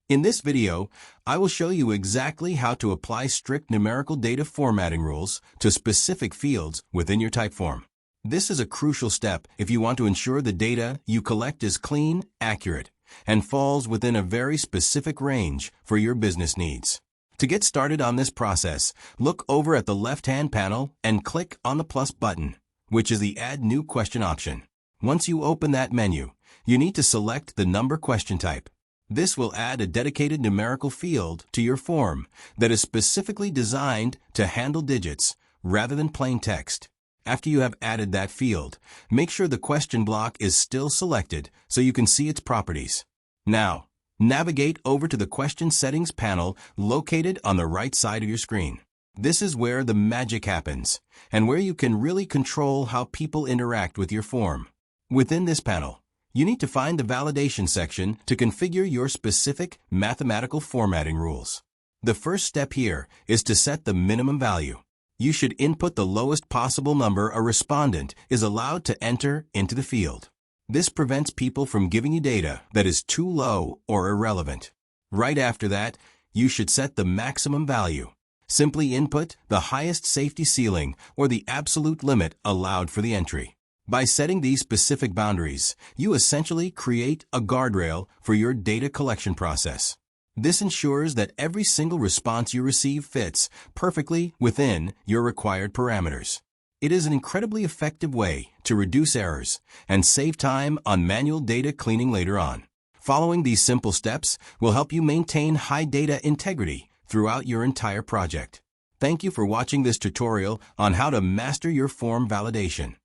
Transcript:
In this video, I will show you exactly how to apply strict numerical data formatting rules to specific fields within your Typeform. This is a crucial step if you want to ensure the data you collect is clean, accurate, and falls within a very specific range for your business needs. To get started on this process, look over at the left-hand panel and click on the plus button, which is the Add New Question option. Once you open that menu, you need to select the number question type. This will add a dedicated numerical field to your form that is specifically designed to handle digits rather than plain text. After you have added that field, make sure the question block is still selected so you can see its properties. Now, navigate over to the Question Settings panel located on the right side of your screen. This is where the magic happens and where you can really control how people interact with your form. Within this panel, you need to find the validation section to configure your specific mathematical formatting rules. The first step here is to set the minimum value. You should input the lowest possible number a respondent is allowed to enter into the field. This prevents people from giving you data that is too low or irrelevant. Right after that, you should set the maximum value. Simply input the highest safety ceiling or the absolute limit allowed for the entry. By setting these specific boundaries, you essentially create a guardrail for your data collection process. This ensures that every single response you receive fits perfectly within your required parameters. It is an incredibly effective way to reduce errors and save time on manual data cleaning later on. Following these simple steps will help you maintain high data integrity throughout your entire project. Thank you for watching this tutorial on how to master your form validation.